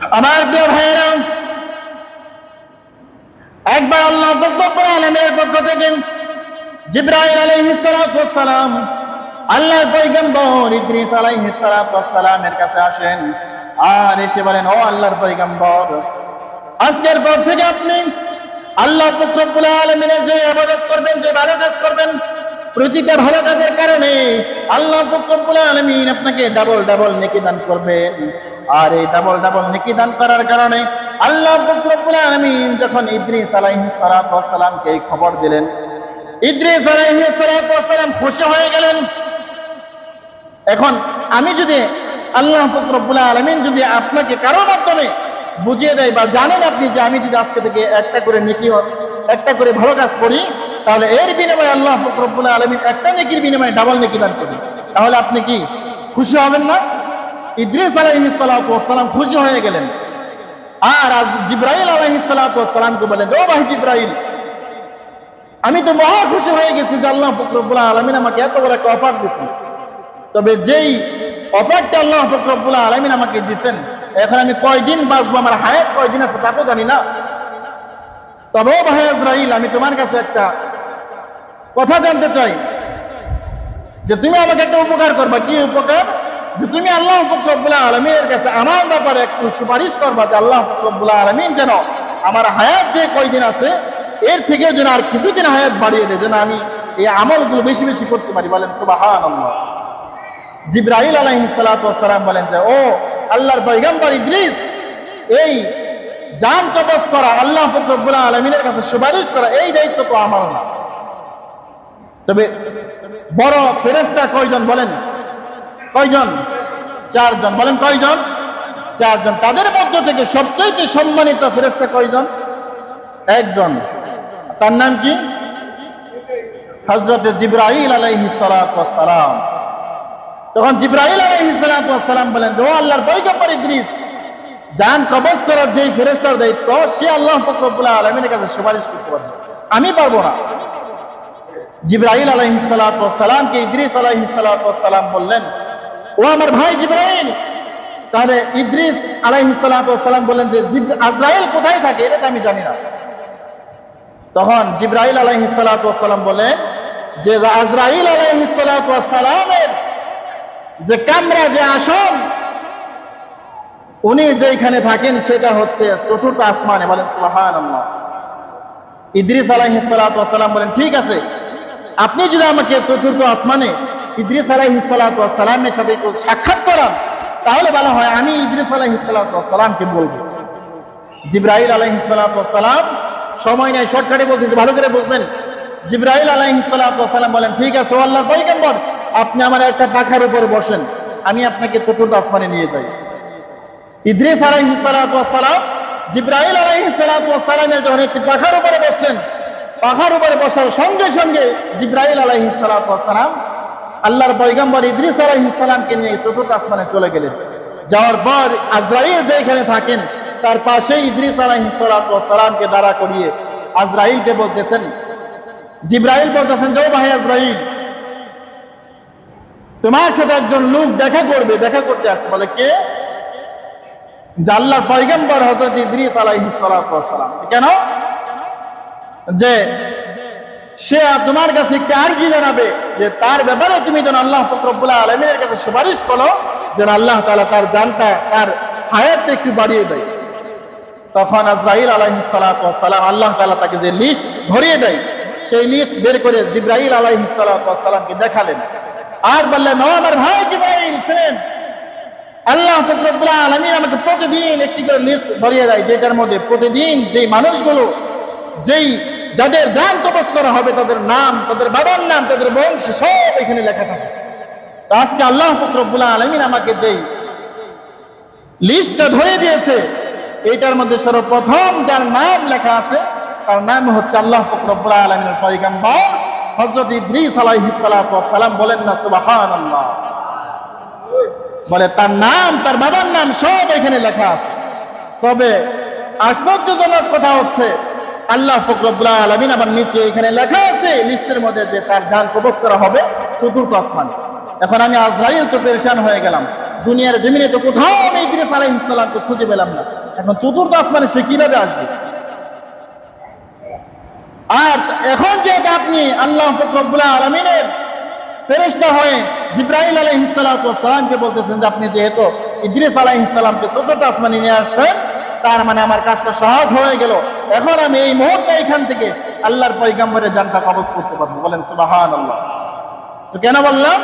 আমার প্রিয় ভাইয়েরা, একবার আল্লাহ রব্বুল আলামিনের পক্ষ থেকে জিবরাইল আলাইহিস সালাতু ওয়াস সালাম আল্লাহর পয়গম্বর ইদ্রিস আলাইহিস সালাতু ওয়াস সালামের কাছে আসেন আর এসে বলেন, ও আল্লাহর পয়গম্বর, আজকের পর থেকে আপনি আল্লাহ রব্বুল আলামিনের যে ইবাদত করবেন, যে ভালো কাজ করবেন, প্রতিটা ভালো কাজের কারণে আল্লাহ রব্বুল আলামিন আপনাকে ডাবল ডাবল নেকি দান করবেন। আর এই ডাবল ডাবল নেকি দান করার কারণে আল্লাহ রব্বুল আলামিন যখন ইদ্রিস আলাইহিস সালাতু ওয়াস সালামকে এই খবর দিলেন, ইদ্রিস আলাইহিস সালাতু ওয়াস সালাম খুশি হয়ে গেলেন। এখন আমি যদি আল্লাহ রব্বুল আলামিন যদি আপনাকে কারো মাধ্যমে বুঝিয়ে দেয় বা জানেন আপনি যে আমি যদি আজকে থেকে একটা করে নেকি, একটা করে ভালো কাজ করি, তাহলে এর বিনিময়ে আল্লাহ রব্বুল আলামিন একটা নেকির বিনিময়ে ডাবল নেকি দান করবেন, তাহলে আপনি কি খুশি হবেন না? ইদ্রিস আলাইহিস সালাতু ওয়াস সালাম খুশি হয়ে গেলেন। আর আজ জিবরাইল আলাইহিস সালাতু ওয়াস সালামকে বলেন, ও ভাই জিবরাইল, আমি তো মহা খুশি হয়ে গেছি যে আল্লাহ রব্বুল আলামিন আমাকে এত বড় একটা অফার দিয়েছেন। তবে যেই অফারটা আল্লাহ রব্বুল আলামিন আমাকে দিয়েছেন, এখন আমি কয়দিন বাঁচবো, আমার হায়াত কয়দিন আছে তা তো জানি না। তবে ও ভাই ইসরাইল, আমি তোমার কাছে একটা কথা জানতে চাই যে তুমি আমাকে একটা উপকার করবা। কি উপকার? যে তুমি আল্লাহ রব্বুল আলামিনের কাছে আমার ব্যাপারে একটু সুপারিশ করবা যে আল্লাহ রব্বুল আলামিন যেন আমার হায়াত যে কয়দিন আছে এর থেকে যেন আর কিছুদিন হায়াত বাড়িয়ে দেয়, যেন আমি এই আমলগুলো বেশি বেশি করতে পারি। বলেন সুবহানাল্লাহ। জিবরাইল আলাইহিস সালাতু ওয়াস সালাম বলেন যে, ও আল্লাহর পয়গম্বর ইদ্রিস, এই জান কবজ করা, আল্লাহ রব্বুল আলামিনের কাছে সুপারিশ করা, এই দায়িত্ব তো আমার না। তবে বড় ফেরেশতা কয়জন বলেন? কয়জন? চারজন। বলেন কয়জন? চারজন। তাদের মধ্য থেকে সবচেয়ে সম্মানিত ফেরেশতা কয়জন? একজন। তার নাম কি? হযরত জিবরাইল আলাইহিস সালাতু ওয়াস সালাম। তখন জিবরাইল আলাইহিস সালাতু ওয়াস সালাম বলেন, ও আল্লাহর পয়গম্বর ইদ্রিস, জান কবজ করার যে ফেরেশতার দায়িত্ব, সে আল্লাহ রব্বুল আলামিনের কাছে সুপারিশ করতে পারবে, আমি পারবো না। জিবরাইল আলাইহিস সালাতু ওয়াস সালামকে ইদ্রিস আলাইহিস সালাতু ওয়াস সালাম বললেন, ও আমার ভাই জিবরাইল। তাহলে ইদ্রিস আলাইহিস সালাতু ওয়াস সালাম বললেন যে আজরাইল কোথায় থাকে এটা আমি জানি না। তখন জিবরাইল আলাইহিস সালাতু ওয়াস সালাম বলেন যে আজরাইল আলাইহিস সালাতু ওয়াস সালামের যে কামরা, যে আসন, উনি যেখানে থাকেন সেটা হচ্ছে চতুর্থ আসমানে। বলেন সুবহানাল্লাহ। ইদ্রিস আলাইহিস সালাতু ওয়াস সালাম বলেন, ঠিক আছে, আপনি যদি আমাকে চতুর্থ আসমানে ইদ্রিস আলাইহিস সালাতু ওয়াস সালামের সাথে সাক্ষাৎ করান, তাহলে বলা হয় আমি ইদ্রিস আলাইহিস সালাতু ওয়াস সালামকে বলবো। জিবরাইল আলাইহিস সালাতু ওয়াস সালাম সময় নেই, শর্টকাটে বলতেছি, ভালো করে বুঝবেন। জিবরাইল আলাইহিস সালাতু ওয়াস সালাম বলেন, ঠিক আছে, ও আল্লাহর পয়গম্বর, আপনি আমার একটা পাখার উপর বসেন, আমি আপনাকে চতুর্থ আসমানে নিয়ে যাই। ইদ্রিস আলাইহিস সালাতু ওয়াস সালাম জিবরাইল আলাইহিস সালাতু ওয়াস সালামের যখন একটি পাখার উপরে বসলেন, পাখার উপরে বসার সঙ্গে সঙ্গে জিবরাইল আলাইহিস সালাতু ওয়াস সালাম আল্লাহর পয়গম্বর ইদ্রিস আলাইহিস সালামকে নিয়ে চতুর্থ আসমানে চলে গেলেন। যাওয়ার পর আজরাইল যেখানে থাকেন তার পাশেই ইদ্রিস আলাইহিস সালাতু ওয়াস সালামকে দাঁড়া করিয়ে আজরাইলকে বলতেছেন, জিবরাইল বলতেছেন, যাও ভাই আজরাইল, তোমার সাথে একজন লোক দেখা করবে, দেখা করতে আসছে। বলে কে? যে আল্লাহর পয়গম্বর হযরত ইদ্রিস আলাইহিস সালাতু ওয়াস সালাম। কেন? যে সে তোমার কাছে একটা আরজি জানাবে যে তার ব্যাপারে তুমি যেন আল্লাহ রব্বুল আলামিনের কাছে সুপারিশ করো যেন আল্লাহ তাআলা তার জানটা, তার হায়াতটা একটু বাড়িয়ে দেয়। তখন আজরাইল আলাইহিস সালাতু ওয়াস সালাম আল্লাহ তাআলা তাকে যে লিস্ট ধরিয়ে দেয়, সেই লিস্ট বের করে জিবরাইল আলাইহিস সালাতু ওয়াস সালামকে দেখালেন আর বললেন, ও আমার ভাই জিবরাইল, শুনেন, আল্লাহ রব্বুল আলামিন আমাকে প্রতিদিন একটি করে লিস্ট ধরিয়ে দেয়, যেটার মধ্যে প্রতিদিন যেই মানুষগুলো, যেই যাদের জান কবজ করা হবে, তাদের নাম, তাদের বাবার নাম, তাদের বংশ সব এখানে লেখা থাকে। তো আজকে আল্লাহ রব্বুল আলামিন আমাকে যেই লিস্টটা ধরে দিয়েছে, এইটার মধ্যে সর্বপ্রথম যার নাম লেখা আছে তার নাম হচ্ছে আল্লাহ রব্বুল আলামিনের পয়গম্বর হযরত ইদ্রিস আলাইহিস সালাতু ওয়াস সালাম। বলেন না সুবহানাল্লাহ। বলে তার নাম, তার বাবার নাম সব এখানে লেখা আছে। তবে আশ্চর্যজনক কথা হচ্ছে আল্লাহ রব্বুল আলামিন আবার নিচে এখানে লেখা আছে লিস্টের মধ্যে যে তার জান কবজ করা হবে চতুর্থ আসমানে। এখন আমি আজরাইল তো পেরেশান হয়ে গেলাম দুনিয়ার জমিনে তো কোথাও আমি ইদ্রিস আলাইহিস সালামকে খুঁজে পেলাম না, এখন চতুর্থ আসমানে সে কিভাবে আসবে? আর এখন যেহেতু আপনি আল্লাহ রব্বুল আলামিনের ফেরেশতা হয়ে জিবরাইল আলাইহিস সালামকে বলতেছেন যে আপনি যেহেতু ইদ্রিস আলাইহিস সালামকে চতুর্থ আসমানে নিয়ে আসছেন, তার মানে আমার কাজটা সহজ হয়ে গেল। এখন আমি এই মুহূর্তে এখান থেকে আল্লাহর পয়গম্বরের জানটা কবজ করতে পারবো। বলেন সুবহানাল্লাহ। তো কেন বললাম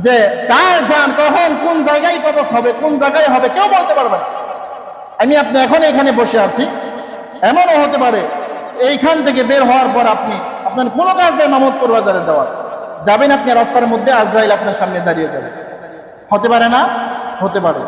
যে কার জান কখন কোন জায়গায় কবজ হবে, কোন জায়গায় হবে কেউ বলতে পারবে না। আমি আপনি এখন এখানে বসে আছি, এমনও হতে পারে এইখান থেকে বের হওয়ার পর আপনি আপনার কোনো কাজ নেই মাহমুদপুর বাজারে যাবেন, আপনি রাস্তার মধ্যে আজরাইল আপনার সামনে দাঁড়িয়ে যাবে, হতে পারে না? হতে পারে।